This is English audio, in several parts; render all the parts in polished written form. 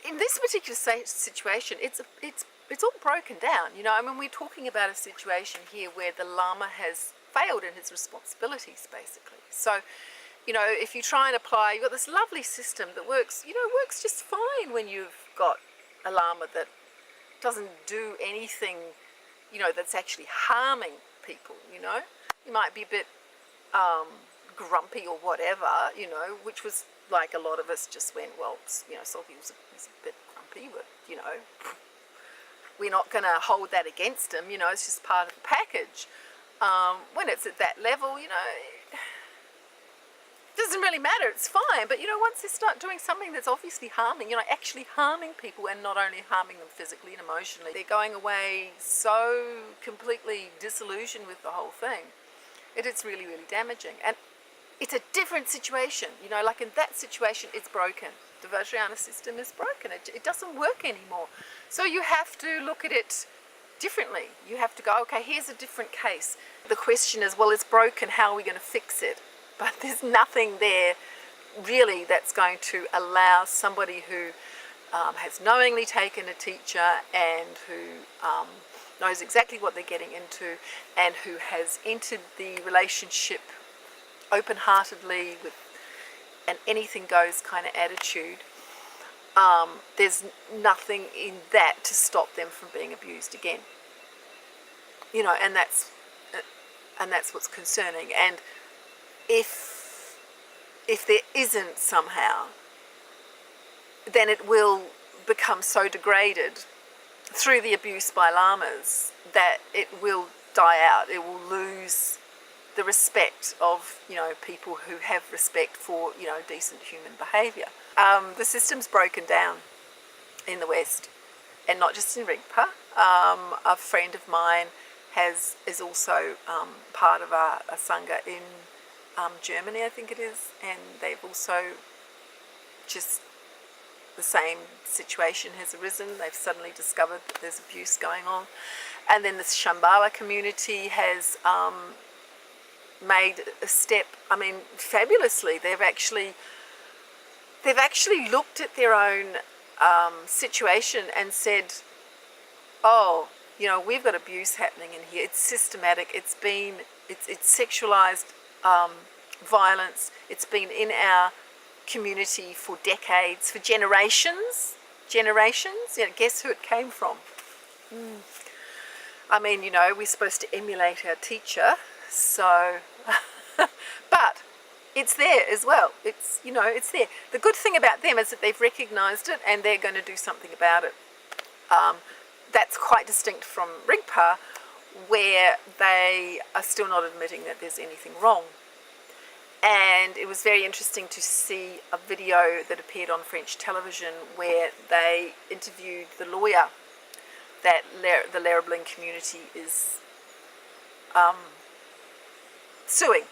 in this particular situation, it's all broken down. You know, I mean, we're talking about a situation here where the Lama has failed in his responsibilities, basically. So, you know, if you try and apply, you've got this lovely system that works, you know, works just fine when you've got a Lama that doesn't do anything, you know, that's actually harming people, you know. You might be a bit grumpy or whatever, you know, which was like a lot of us just went, well, you know, Salty was a bit grumpy, but, you know, we're not going to hold that against him, you know, it's just part of the package. When it's at that level, you know, it doesn't really matter, it's fine, but, you know, once they start doing something that's obviously harming, you know, actually harming people, and not only harming them physically and emotionally, they're going away so completely disillusioned with the whole thing, it's really, really damaging. And it's a different situation, you know, like in that situation, it's broken. The Vajrayana system is broken. It doesn't work anymore. So you have to look at it differently. You have to go, okay, here's a different case. The question is, well, it's broken, how are we going to fix it? But there's nothing there really that's going to allow somebody who has knowingly taken a teacher and who knows exactly what they're getting into and who has entered the relationship open-heartedly with an anything goes kind of attitude, there's nothing in that to stop them from being abused again, you know, and that's what's concerning. And if there isn't somehow, then it will become so degraded through the abuse by lamas that it will die out. It will lose the respect of, you know, people who have respect for, you know, decent human behaviour. The system's broken down in the West, and not just in Rigpa. A friend of mine is also part of a sangha in Germany, I think it is, and they've also just the same situation has arisen. They've suddenly discovered that there's abuse going on, and then the Shambhala community has made a step, I mean, fabulously. They've actually looked at their own situation and said, oh, you know, we've got abuse happening in here. It's systematic. It's sexualized violence. It's been in our community for decades, for generations. You know, guess who it came from? I mean, you know, we're supposed to emulate our teacher. So, but it's there as well. It's, you know, it's there. The good thing about them is that they've recognized it and they're going to do something about it. That's quite distinct from Rigpa, where they are still not admitting that there's anything wrong. And it was very interesting to see a video that appeared on French television where they interviewed the lawyer that the Lerab Ling community is suing,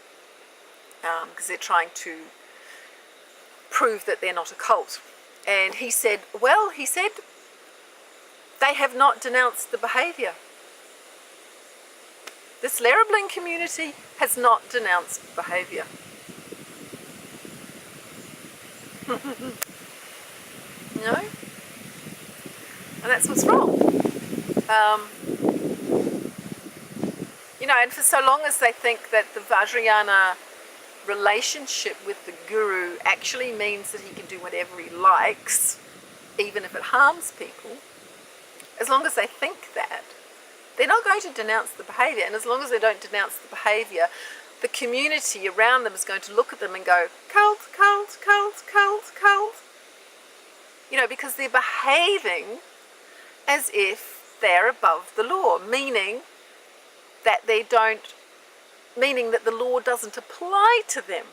because they're trying to prove that they're not a cult. And he said, well, they have not denounced the behaviour. This Lerab Ling community has not denounced behaviour. You know? And that's what's wrong. You know, and for so long as they think that the Vajrayana relationship with the guru actually means that he can do whatever he likes, even if it harms people, as long as they think that, they're not going to denounce the behaviour. And as long as they don't denounce the behaviour, the community around them is going to look at them and go, cult, cult, cult, cult, cult. You know, because they're behaving as if they're above the law, meaning that the law doesn't apply to them.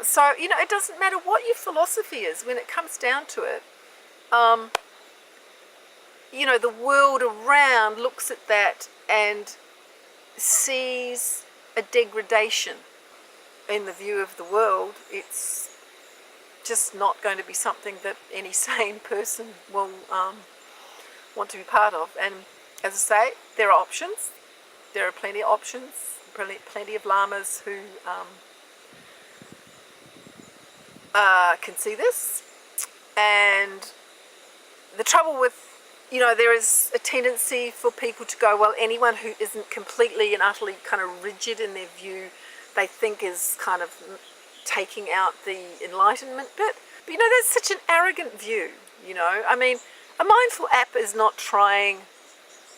So, you know, it doesn't matter what your philosophy is when it comes down to it. You know, the world around looks at that and sees a degradation. In the view of the world, it's just not going to be something that any sane person will want to be part of. And as I say, there are options. There are plenty of options, plenty of lamas who can see this. And the trouble with, there is a tendency for people to go, well, anyone who isn't completely and utterly kind of rigid in their view, they think is kind of taking out the enlightenment bit. But that's such an arrogant view. I mean, a mindful app is not trying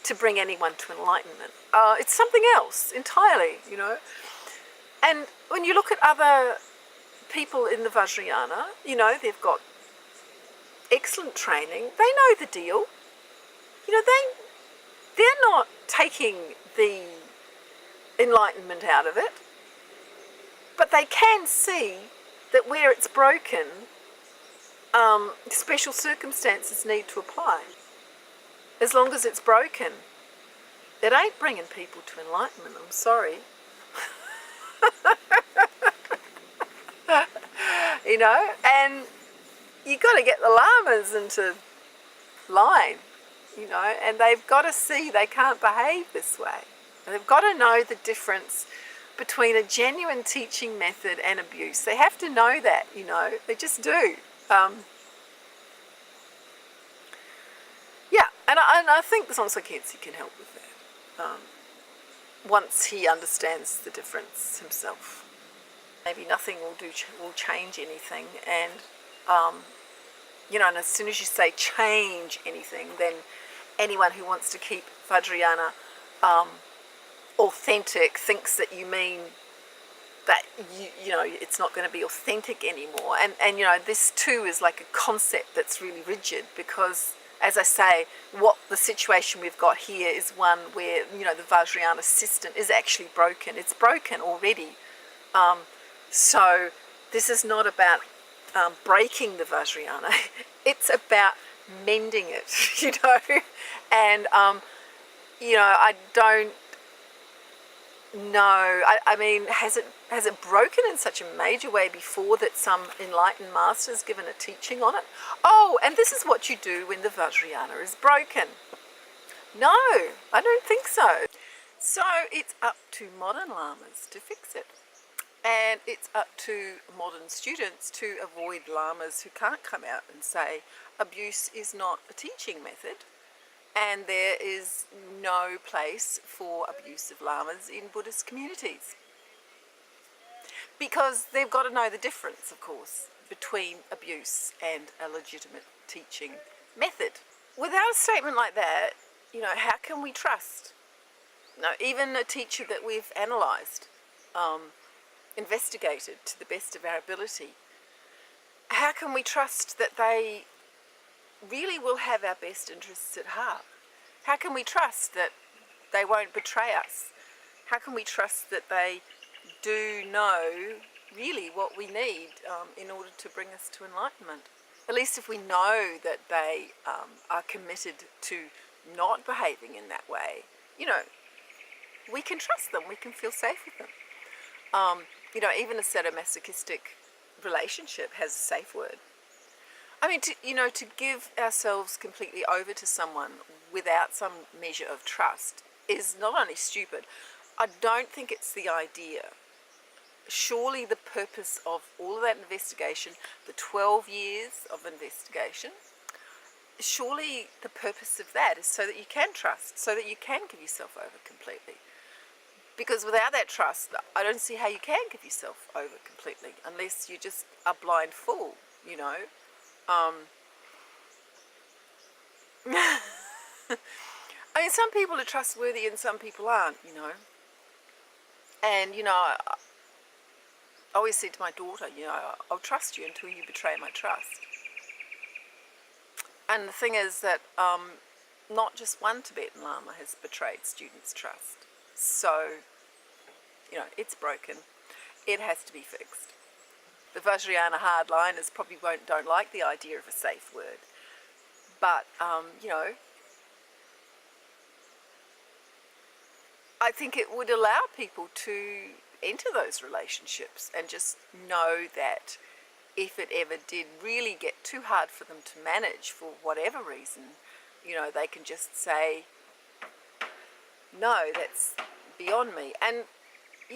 to bring anyone to enlightenment. It's something else entirely. And when you look at other people in the Vajrayana, they've got excellent training. They know the deal. They're not taking the enlightenment out of it, but they can see that where it's broken, special circumstances need to apply. As long as it's broken, it ain't bringing people to enlightenment. I'm sorry. And you got to get the lamas into line, and they've got to see they can't behave this way. And they've got to know the difference between a genuine teaching method and abuse. They have to know that, they just do. And I think Dzongsar Khyentse can help with that, once he understands the difference himself. Maybe nothing will change anything, and and as soon as you say change anything, then anyone who wants to keep Vajrayana authentic thinks that you mean that it's not going to be authentic anymore. And this too is like a concept that's really rigid, because, as I say, what the situation we've got here is one where the Vajrayana system is actually broken. It's broken already. So this is not about breaking the Vajrayana. It's about mending it, And I don't know. I mean, has it broken in such a major way before that some enlightened master has given a teaching on it? Oh, and this is what you do when the Vajrayana is broken. No, I don't think so. So it's up to modern lamas to fix it. And it's up to modern students to avoid lamas who can't come out and say abuse is not a teaching method, and there is no place for abusive lamas in Buddhist communities. Because they've got to know the difference, of course, between abuse and a legitimate teaching method. Without a statement like that, how can we trust? Even a teacher that we've analysed, investigated to the best of our ability, how can we trust that they really will have our best interests at heart? How can we trust that they won't betray us? How can we trust that they do know really what we need in order to bring us to enlightenment? At least if we know that they are committed to not behaving in that way, we can trust them, we can feel safe with them. Even a sadomasochistic relationship has a safe word. I mean, to give ourselves completely over to someone without some measure of trust is not only stupid, I don't think it's the idea. Surely the purpose of all of that investigation, the 12 years of investigation, surely the purpose of that is so that you can trust, so that you can give yourself over completely. Because without that trust, I don't see how you can give yourself over completely, unless you just are blind fool, I mean, some people are trustworthy and some people aren't, And, I always said to my daughter, I'll trust you until you betray my trust. And the thing is that not just one Tibetan Lama has betrayed students' trust. So, it's broken. It has to be fixed. The Vajrayana hardliners probably don't like the idea of a safe word. But, I think it would allow people to enter those relationships and just know that if it ever did really get too hard for them to manage for whatever reason, they can just say, no, that's beyond me. And,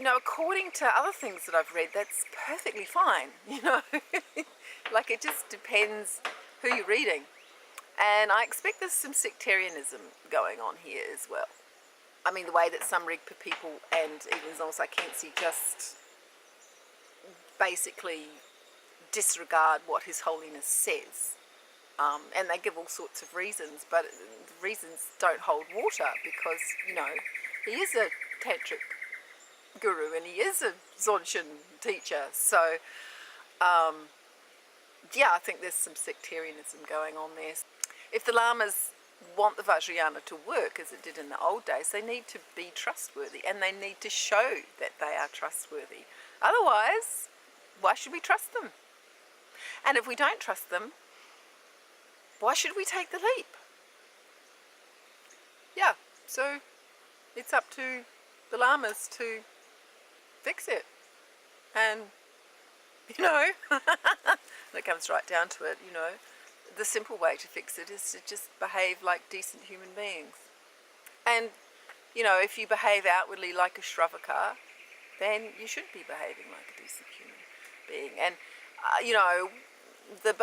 according to other things that I've read, that's perfectly fine, just depends who you're reading. And I expect there's some sectarianism going on here as well. I mean, the way that some Rigpa people and even Dzongsar Khyentse just basically disregard what His Holiness says. And they give all sorts of reasons, but the reasons don't hold water because, you know, he is a tantric guru and he is a Dzogchen teacher. So, yeah, I think there's some sectarianism going on there. If the lamas want the Vajrayana to work as it did in the old days, they need to be trustworthy and they need to show that they are trustworthy. Otherwise, why should we trust them? And if we don't trust them, why should we take the leap? Yeah, so it's up to the lamas to fix it. And, you know, when it comes right down to it, you know, the simple way to fix it is to just behave like decent human beings. And, you know, if you behave outwardly like a Shravaka, then you should be behaving like a decent human being. And, you know, the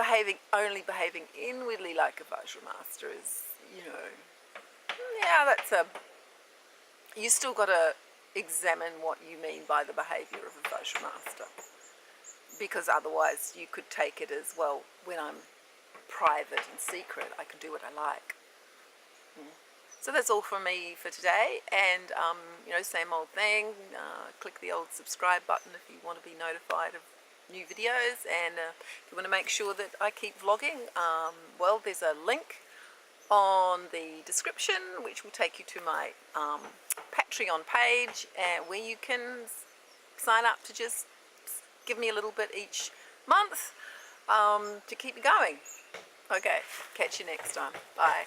only behaving inwardly like a Vajramaster is, you know, yeah, that's you still got to examine what you mean by the behaviour of a Vajramaster. Because otherwise you could take it as, well, when I'm private and secret, I can do what I like. So that's all from me for today, and you know, same old thing, click the old subscribe button if you want to be notified of new videos, and if you want to make sure that I keep vlogging, well, there's a link on the description which will take you to my Patreon page, where you can sign up to just give me a little bit each month to keep me going. Okay, catch you next time. Bye.